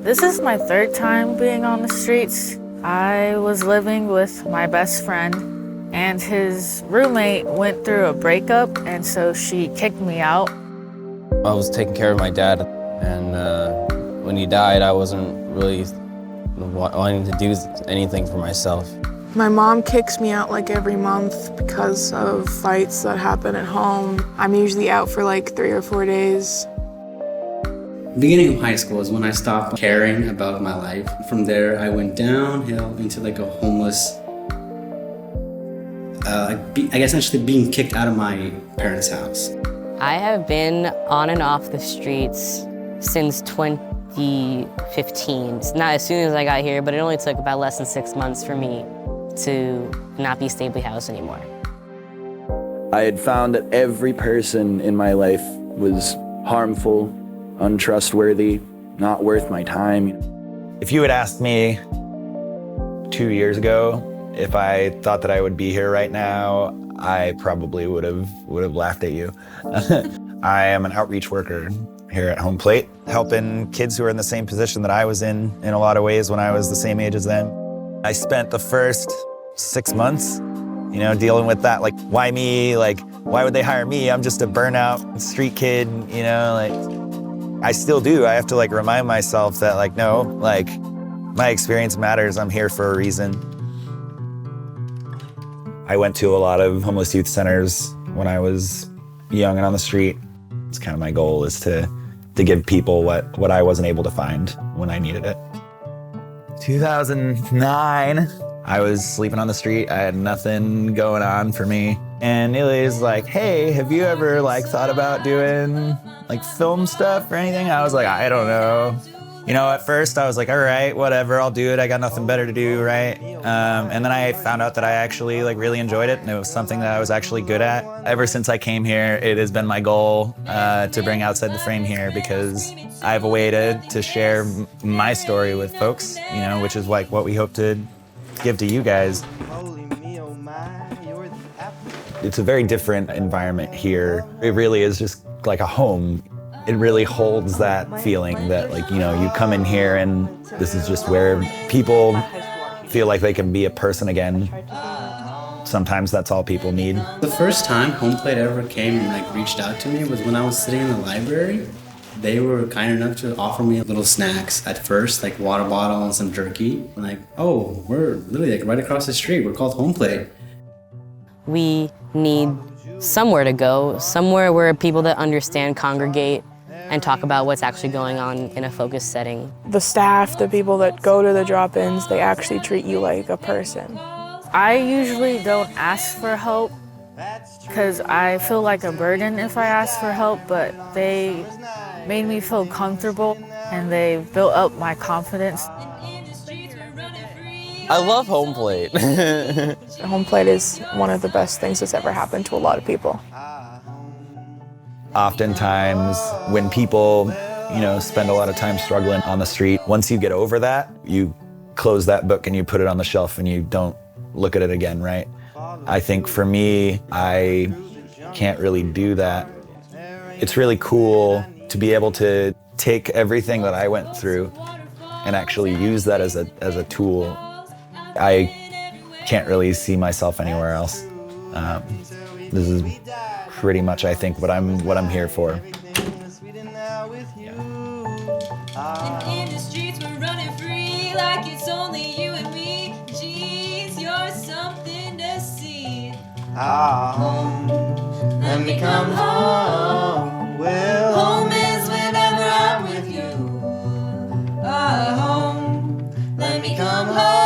This is my third time being on the streets. I was living with my best friend, and his roommate went through a breakup, and so she kicked me out. I was taking care of my dad, and when he died, I wasn't really wanting to do anything for myself. My mom kicks me out like every month because of fights that happen at home. I'm usually out for like 3 or 4 days. Beginning of high school is when I stopped caring about my life. From there, I went downhill into like a homeless, I guess actually being kicked out of my parents' house. I have been on and off the streets since 2015. It's not as soon as I got here, but it only took about less than 6 months for me to not be stably housed anymore. I had found that every person in my life was harmful, untrustworthy, not worth my time. If you had asked me 2 years ago if I thought that I would be here right now, I probably would have laughed at you. I am an outreach worker here at HomePlate, helping kids who are in the same position that I was in a lot of ways when I was the same age as them. I spent the first 6 months, dealing with that, like, why me? Like, why would they hire me? I'm just a burnout street kid, I still do. I have to remind myself that no, my experience matters. I'm here for a reason. I went to a lot of homeless youth centers when I was young and on the street. It's kind of my goal is to give people what I wasn't able to find when I needed it. 2009, I was sleeping on the street. I had nothing going on for me. And Illy's like, hey, have you ever thought about doing film stuff or anything? I was like, I don't know. At first I was like, all right, whatever, I'll do it. I got nothing better to do, right? And then I found out that I actually really enjoyed it, and it was something that I was actually good at. Ever since I came here, it has been my goal to bring Outside the Frame here, because I have a way to share my story with folks, which is what we hope to give to you guys. It's a very different environment here. It really is just like a home. It really holds that feeling that you come in here and this is just where people feel like they can be a person again. Sometimes that's all people need. The first time HomePlate ever came and reached out to me was when I was sitting in the library. They were kind enough to offer me little snacks at first, like water bottle and some jerky. I'm oh, we're literally right across the street. We're called HomePlate. We need somewhere to go, somewhere where people that understand congregate and talk about what's actually going on in a focused setting. The staff, the people that go to the drop-ins, they actually treat you like a person. I usually don't ask for help because I feel like a burden if I ask for help, but they made me feel comfortable and they built up my confidence. I love HomePlate. HomePlate is one of the best things that's ever happened to a lot of people. Oftentimes, when people, spend a lot of time struggling on the street, once you get over that, you close that book and you put it on the shelf and you don't look at it again, right? I think for me, I can't really do that. It's really cool to be able to take everything that I went through and actually use that as a tool. I can't really see myself anywhere else. This is pretty much, I think, what I'm here for. In the streets we're running free like it's only you and me. Jeez, you're something to see. Home, let me come home. Well, home is whenever I'm with you. Home, let me come home.